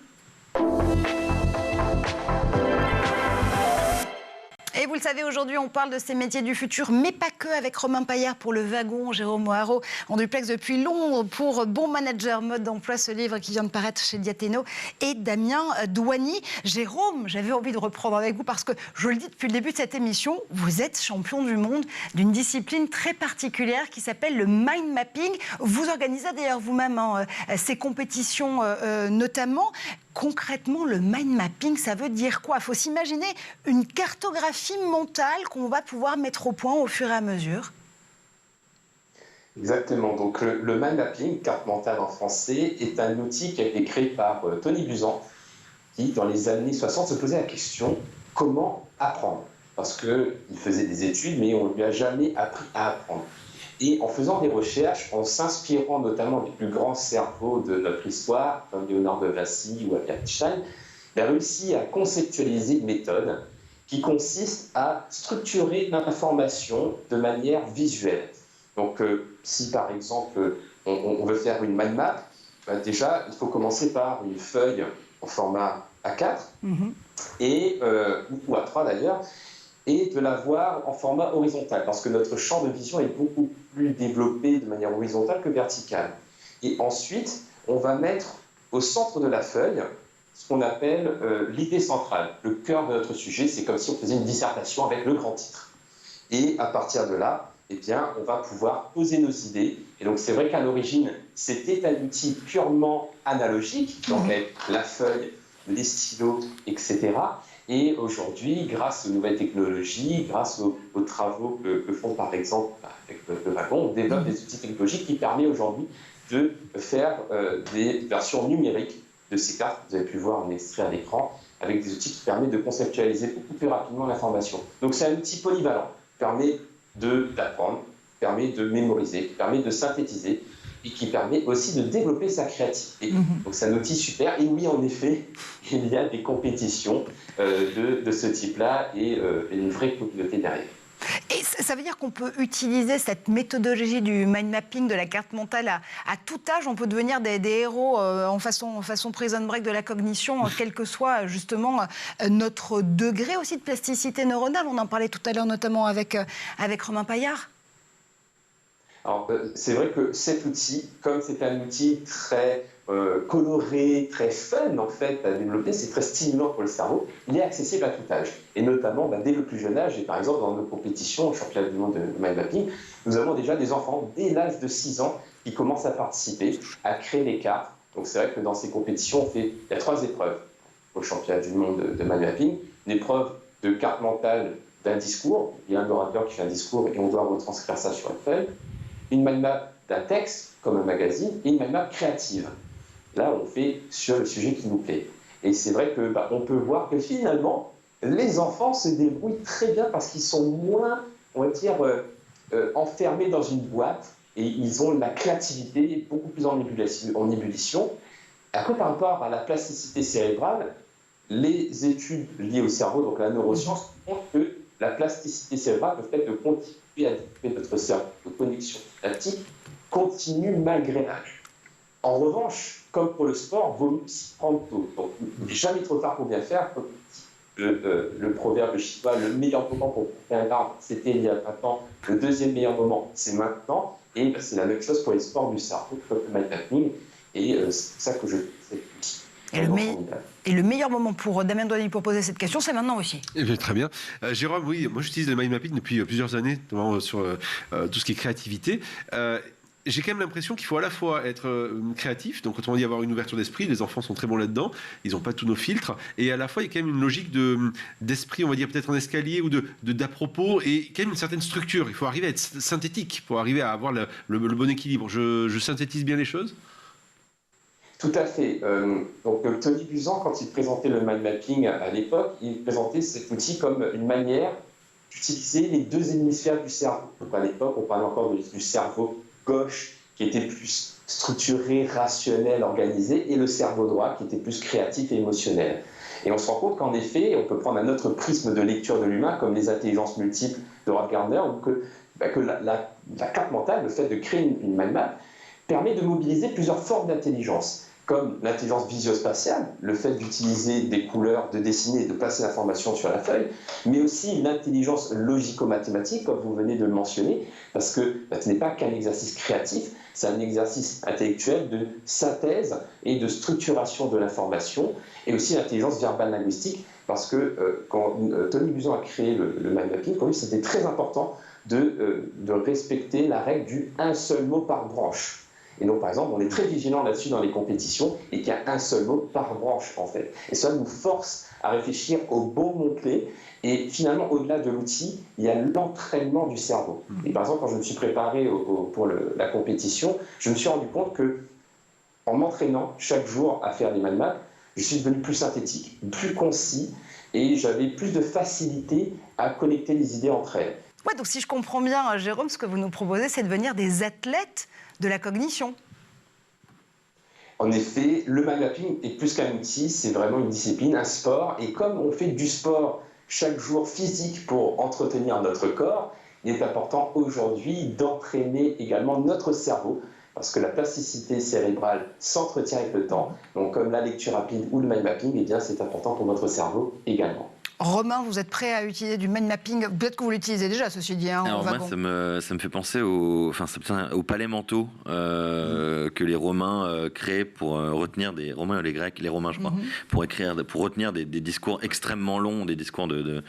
Et vous le savez, aujourd'hui, on parle de ces métiers du futur, mais pas que, avec Romain Paillard pour Le Wagon, Jérôme Auharo en duplex depuis Londres pour Bon Manager, mode d'emploi, ce livre qui vient de paraître chez Diathéno, et Damien Douany. Jérôme, j'avais envie de reprendre avec vous parce que, je le dis depuis le début de cette émission, vous êtes champion du monde d'une discipline très particulière qui s'appelle le mind mapping. Vous organisez d'ailleurs vous-même ces compétitions notamment. Concrètement, le mind mapping, ça veut dire quoi? Il faut s'imaginer une cartographie mentale qu'on va pouvoir mettre au point au fur et à mesure. Exactement. Donc, le mind mapping, carte mentale en français, est un outil qui a été créé par Tony Buzan, qui, dans les années 60, se posait la question comment apprendre? Parce qu'il faisait des études, mais on ne lui a jamais appris à apprendre. Et en faisant des recherches, en s'inspirant notamment des plus grands cerveaux de notre histoire, comme Léonard de Vinci ou Albert Einstein, il a réussi à conceptualiser une méthode qui consiste à structurer l'information de manière visuelle. Donc, si par exemple on veut faire une mind map, déjà il faut commencer par une feuille en format A4 ou A3 d'ailleurs, et de la voir en format horizontal, parce que notre champ de vision est beaucoup plus développé de manière horizontale que verticale. Et ensuite, on va mettre au centre de la feuille ce qu'on appelle l'idée centrale, le cœur de notre sujet. C'est comme si on faisait une dissertation avec le grand titre. Et à partir de là, eh bien, on va pouvoir poser nos idées. Et donc, c'est vrai qu'à l'origine, c'était un outil purement analogique, donc avec la feuille, les stylos, etc. Et aujourd'hui, grâce aux nouvelles technologies, grâce aux travaux que font par exemple avec le Wagon, on développe des outils technologiques qui permettent aujourd'hui de faire des versions numériques de ces cartes. Vous avez pu voir un extrait à l'écran, avec des outils qui permettent de conceptualiser beaucoup plus rapidement l'information. Donc c'est un outil polyvalent, qui permet d'apprendre, qui permet de mémoriser, qui permet de synthétiser, et qui permet aussi de développer sa créativité. Donc c'est un outil super. Et oui, en effet, il y a des compétitions de ce type-là et une vraie communauté derrière. Et ça veut dire qu'on peut utiliser cette méthodologie du mind mapping, de la carte mentale à tout âge. On peut devenir des héros en façon Prison Break de la cognition, quel que soit justement notre degré aussi de plasticité neuronale. On en parlait tout à l'heure notamment avec Romain Paillard. Alors, c'est vrai que cet outil, comme c'est un outil très coloré, très fun en fait à développer, c'est très stimulant pour le cerveau, il est accessible à tout âge. Et notamment dès le plus jeune âge, et par exemple dans nos compétitions, au championnat du monde de mind mapping, nous avons déjà des enfants dès l'âge de 6 ans qui commencent à participer, à créer les cartes. Donc c'est vrai que dans ces compétitions, il y a 3 épreuves au championnat du monde de mind mapping. Une épreuve de carte mentale d'un discours, il y a un orateur qui fait un discours et on doit retranscrire ça sur une feuille. Une mind map d'un texte, comme un magazine, et une mind map créative. Là, on fait sur le sujet qui nous plaît. Et c'est vrai que on peut voir que finalement, les enfants se débrouillent très bien parce qu'ils sont moins, on va dire, enfermés dans une boîte et ils ont la créativité beaucoup plus en ébullition. Après, par rapport à la plasticité cérébrale, les études liées au cerveau, donc la neuroscience, montrent que la plasticité cérébrale, le fait de continuer à développer notre cerveau, de connexion synaptique, continue malgré l'âge. En revanche, comme pour le sport, vaut mieux s'y prendre tôt. Donc, jamais trop tard pour bien faire. Comme le proverbe chinois, le meilleur moment pour couper un arbre, c'était il y a 20 ans. Le deuxième meilleur moment, c'est maintenant. Et c'est la même chose pour les sports du cerveau, comme le mind mapping. Et c'est ça que je fais. Et le meilleur moment pour Damien Douany pour poser cette question, c'est maintenant aussi. Eh bien, très bien. Jérôme, oui, moi j'utilise le mind mapping depuis plusieurs années, notamment sur tout ce qui est créativité. j'ai quand même l'impression qu'il faut à la fois être créatif, donc autrement dit avoir une ouverture d'esprit, les enfants sont très bons là-dedans, ils n'ont pas tous nos filtres, et à la fois il y a quand même une logique d'esprit, on va dire peut-être en escalier ou d'à propos, et quand même une certaine structure. Il faut arriver à être synthétique pour arriver à avoir le bon équilibre. Je synthétise bien les choses ? Tout à fait. Donc Tony Buzan, quand il présentait le mind mapping à l'époque, il présentait cet outil comme une manière d'utiliser les deux hémisphères du cerveau. Donc à l'époque, on parlait encore du cerveau gauche qui était plus structuré, rationnel, organisé, et le cerveau droit qui était plus créatif et émotionnel. Et on se rend compte qu'en effet, on peut prendre un autre prisme de lecture de l'humain, comme les intelligences multiples de Ralph Gardner, ou que la carte mentale, le fait de créer une mind map, permet de mobiliser plusieurs formes d'intelligence, comme l'intelligence visio-spatiale, le fait d'utiliser des couleurs, de dessiner et de placer l'information sur la feuille, mais aussi l'intelligence logico-mathématique, comme vous venez de le mentionner, parce que ce n'est pas qu'un exercice créatif, c'est un exercice intellectuel de synthèse et de structuration de l'information, et aussi l'intelligence verbale linguistique, parce que quand Tony Buzan a créé le mind mapping, pour lui c'était très important de respecter la règle du un seul mot par branche. Et donc, par exemple, on est très vigilant là-dessus dans les compétitions et qu'il y a un seul mot par branche, en fait. Et ça nous force à réfléchir aux bons mots-clés. Et finalement, au-delà de l'outil, il y a l'entraînement du cerveau. Et par exemple, quand je me suis préparé pour la compétition, je me suis rendu compte que en m'entraînant chaque jour à faire des mind maps, je suis devenu plus synthétique, plus concis, et j'avais plus de facilité à connecter les idées entre elles. Ouais, donc si je comprends bien, Jérôme, ce que vous nous proposez, c'est de devenir des athlètes de la cognition. En effet, le mind mapping est plus qu'un outil, c'est vraiment une discipline, un sport. Et comme on fait du sport chaque jour physique pour entretenir notre corps, il est important aujourd'hui d'entraîner également notre cerveau, parce que la plasticité cérébrale s'entretient avec le temps. Donc comme la lecture rapide ou le mind mapping, eh bien, c'est important pour notre cerveau également. Romain, vous êtes prêt à utiliser du mind mapping? Peut-être que vous l'utilisez déjà, ceci dit. Alors moi, ça me fait penser aux palais mentaux que les Romains créaient pour retenir les Romains et les Grecs, les Romains, je crois, pour retenir des discours extrêmement longs, des discours de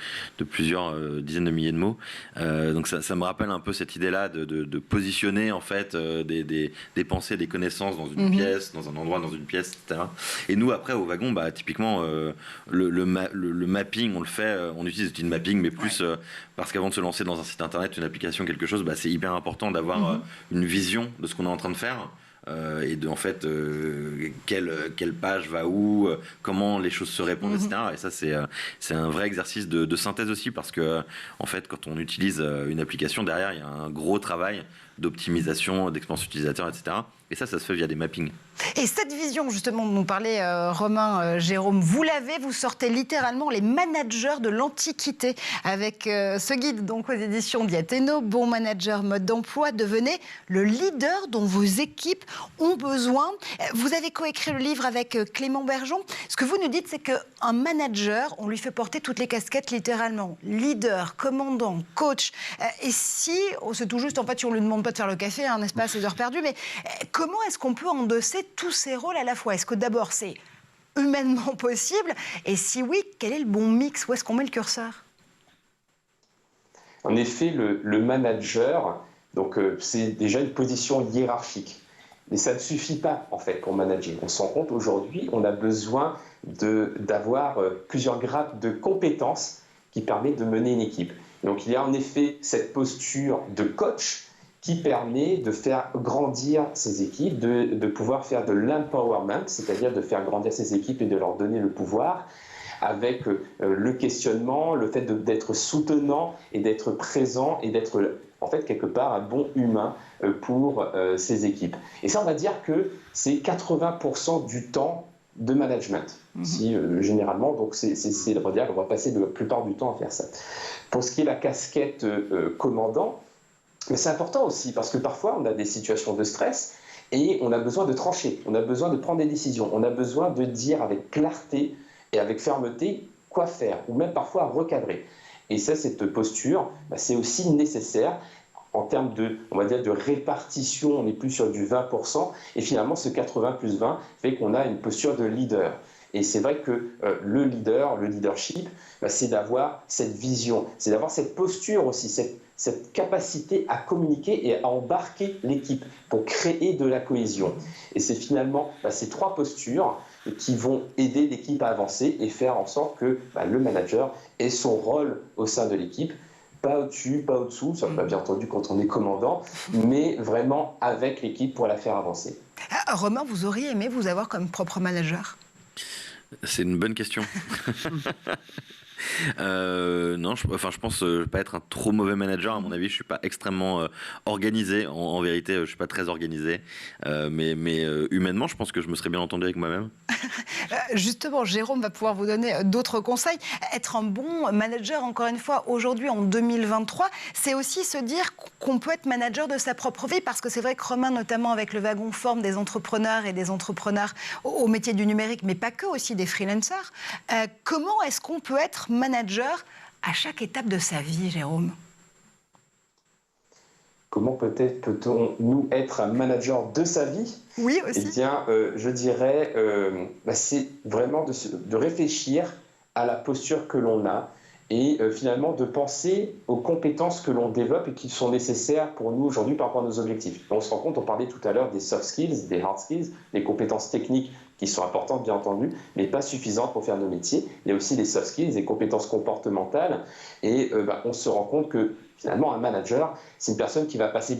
plusieurs dizaines de milliers de mots. Donc ça me rappelle un peu cette idée-là de positionner en fait des pensées, des connaissances dans une pièce, dans un endroit, dans une pièce, etc. Et nous, après, au wagon, typiquement, le mapping, on utilise le mapping, mais plus parce qu'avant de se lancer dans un site internet, une application, quelque chose, c'est hyper important d'avoir une vision de ce qu'on est en train de faire. Et de en fait quelle page va où, comment les choses se répondent, etc. Et ça c'est un vrai exercice de synthèse aussi, parce que en fait quand on utilise une application, derrière il y a un gros travail d'optimisation, d'expérience utilisateur, etc. Et ça se fait via des mappings. Et cette vision, justement, dont nous parlait Romain, Jérôme, vous l'avez, vous sortez littéralement les managers de l'Antiquité avec ce guide donc aux éditions Diathéno, Bon manager, mode d'emploi, devenez le leader dont vos équipes ont besoin. Vous avez coécrit le livre avec Clément Bergeon. Ce que vous nous dites, c'est qu'un manager, on lui fait porter toutes les casquettes littéralement. Leader, commandant, coach. Et si, c'est tout juste, en fait, si on ne lui demande pas de faire le café, n'est-ce pas, à ses heures perdues, mais comment est-ce qu'on peut endosser tous ces rôles à la fois? Est-ce que d'abord c'est humainement possible? Et si oui, quel est le bon mix? Où est-ce qu'on met le curseur? En effet, le manager, c'est déjà une position hiérarchique. Mais ça ne suffit pas, en fait, pour manager. On se rend compte aujourd'hui, on a besoin d'avoir plusieurs grades de compétences qui permettent de mener une équipe. Donc il y a en effet cette posture de coach qui permet de faire grandir ses équipes, de pouvoir faire de l'empowerment, c'est-à-dire de faire grandir ses équipes et de leur donner le pouvoir, avec le questionnement, le fait d'être soutenant et d'être présent et d'être en fait quelque part un bon humain pour ses équipes. Et ça, on va dire que c'est 80% du temps de management, généralement, donc c'est de dire qu'on va passer la plupart du temps à faire ça. Pour ce qui est la casquette commandant, mais c'est important aussi, parce que parfois on a des situations de stress et on a besoin de trancher, on a besoin de prendre des décisions, on a besoin de dire avec clarté et avec fermeté quoi faire, ou même parfois recadrer. Et ça, cette posture, c'est aussi nécessaire en termes on va dire, de répartition. On n'est plus sur du 20%, et finalement ce 80 plus 20 fait qu'on a une posture de leader. Et c'est vrai que le leadership, c'est d'avoir cette vision, c'est d'avoir cette posture aussi, cette capacité à communiquer et à embarquer l'équipe pour créer de la cohésion. Et c'est finalement ces trois postures qui vont aider l'équipe à avancer et faire en sorte que le manager ait son rôle au sein de l'équipe, pas au-dessus, pas au-dessous, ça bien entendu quand on est commandant, mais vraiment avec l'équipe pour la faire avancer. Romain, vous auriez aimé vous avoir comme propre manager ? C'est une bonne question. Non, je pense pas être un trop mauvais manager. À mon avis, je suis pas extrêmement organisé. En vérité, je suis pas très organisé. Mais humainement, je pense que je me serais bien entendu avec moi-même. Justement, Jérôme va pouvoir vous donner d'autres conseils. Être un bon manager, encore une fois, aujourd'hui, en 2023, c'est aussi se dire qu'on peut être manager de sa propre vie, parce que c'est vrai que Romain, notamment avec le wagon, forme des entrepreneurs et des entrepreneurs au métier du numérique, mais pas que, aussi des freelancers. Comment est-ce qu'on peut être manager à chaque étape de sa vie, Jérôme ? Comment peut-on nous être un manager de sa vie ? Oui, aussi. Eh bien, je dirais, c'est vraiment de réfléchir à la posture que l'on a et finalement de penser aux compétences que l'on développe et qui sont nécessaires pour nous aujourd'hui par rapport à nos objectifs. On se rend compte, on parlait tout à l'heure des soft skills, des hard skills, des compétences techniques qui sont importantes bien entendu, mais pas suffisantes pour faire nos métiers. Il y a aussi les soft skills, des compétences comportementales et on se rend compte que finalement un manager, c'est une personne qui va passer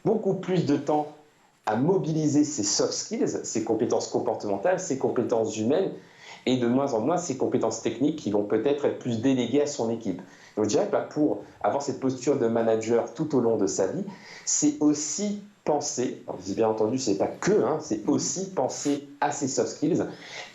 beaucoup plus de temps à mobiliser ses soft skills, ses compétences comportementales, ses compétences humaines, et de moins en moins ses compétences techniques qui vont peut-être être plus déléguées à son équipe. Donc je dirais que pour avoir cette posture de manager tout au long de sa vie, c'est aussi penser, alors bien entendu c'est pas que, c'est aussi penser à ses soft skills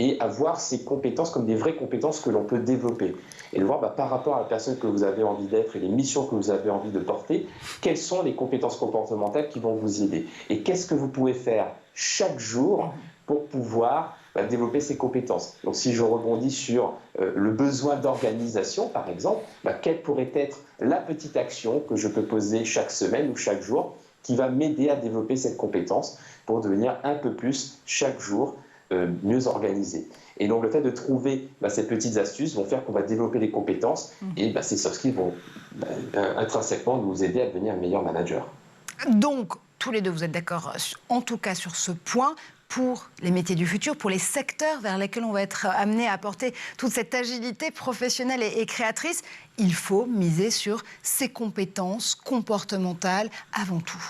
et avoir ces compétences comme des vraies compétences que l'on peut développer. Et de voir par rapport à la personne que vous avez envie d'être et les missions que vous avez envie de porter, quelles sont les compétences comportementales qui vont vous aider. Et qu'est-ce que vous pouvez faire chaque jour pour pouvoir développer ces compétences. Donc si je rebondis sur le besoin d'organisation, par exemple, quelle pourrait être la petite action que je peux poser chaque semaine ou chaque jour qui va m'aider à développer cette compétence pour devenir un peu plus chaque jour mieux organisé. Et donc le fait de trouver ces petites astuces vont faire qu'on va développer les compétences et ces soft skills vont intrinsèquement nous aider à devenir un meilleur manager. Donc, tous les deux, vous êtes d'accord, en tout cas sur ce point, pour les métiers du futur, pour les secteurs vers lesquels on va être amené à apporter toute cette agilité professionnelle et créatrice, il faut miser sur ces compétences comportementales avant tout.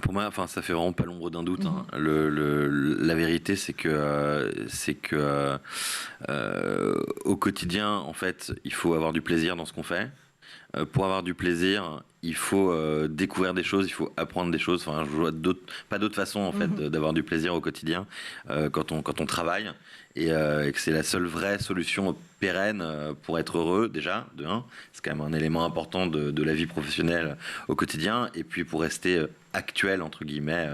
Pour moi, ça fait vraiment pas l'ombre d'un doute. La vérité, c'est que au quotidien, en fait, il faut avoir du plaisir dans ce qu'on fait. Pour avoir du plaisir, il faut découvrir des choses, il faut apprendre des choses. Enfin, je vois pas d'autre façon en fait d'avoir du plaisir au quotidien quand on travaille et que c'est la seule vraie solution pérenne pour être heureux déjà. De un, c'est quand même un élément important de la vie professionnelle au quotidien. Et puis pour rester actuel entre guillemets,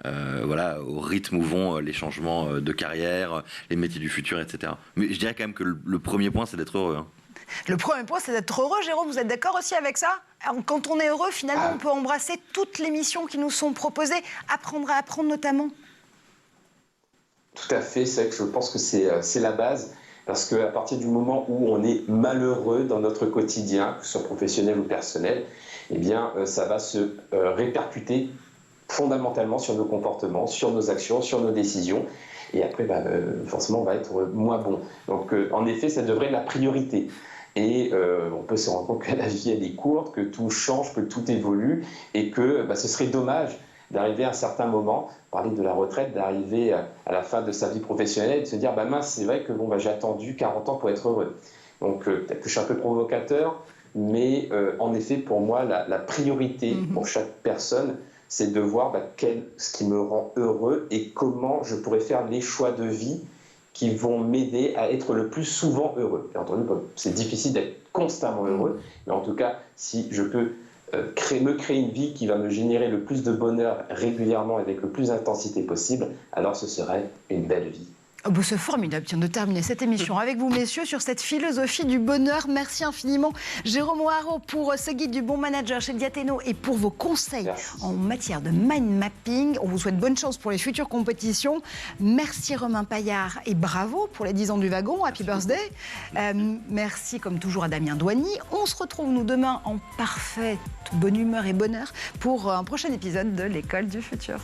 au rythme où vont les changements de carrière, les métiers du futur, etc. Mais je dirais quand même que le premier point, c'est d'être heureux. Le premier point, c'est d'être heureux. Jérôme, vous êtes d'accord aussi avec ça ? Quand on est heureux, finalement, on peut embrasser toutes les missions qui nous sont proposées, apprendre à apprendre notamment. Tout à fait, c'est vrai que je pense que c'est la base, parce qu'à partir du moment où on est malheureux dans notre quotidien, que ce soit professionnel ou personnel, eh bien, ça va se répercuter fondamentalement sur nos comportements, sur nos actions, sur nos décisions. Et après, forcément, on va être moins bon. Donc, en effet, ça devrait être la priorité. Et on peut se rendre compte que la vie, elle est courte, que tout change, que tout évolue, et que ce serait dommage d'arriver à un certain moment, parler de la retraite, d'arriver à la fin de sa vie professionnelle et de se dire, mince, c'est vrai que j'ai attendu 40 ans pour être heureux. Donc, peut-être que je suis un peu provocateur, mais en effet, pour moi, la priorité pour chaque personne, c'est de voir ce qui me rend heureux et comment je pourrais faire les choix de vie qui vont m'aider à être le plus souvent heureux. Bien entendu, c'est difficile d'être constamment heureux, mais en tout cas, si je peux me créer une vie qui va me générer le plus de bonheur régulièrement avec le plus d'intensité possible, alors ce serait une belle vie. Oh bah c'est formidable de terminer cette émission avec vous, messieurs, sur cette philosophie du bonheur. Merci infiniment, Jérôme O'Haraud, pour ce guide du bon manager chez Diathéno et pour vos conseils en matière de mind mapping. On vous souhaite bonne chance pour les futures compétitions. Merci Romain Paillard et bravo pour les 10 ans du wagon. Happy birthday. Merci comme toujours à Damien Douany. On se retrouve nous demain en parfaite bonne humeur et bonheur pour un prochain épisode de l'École du futur.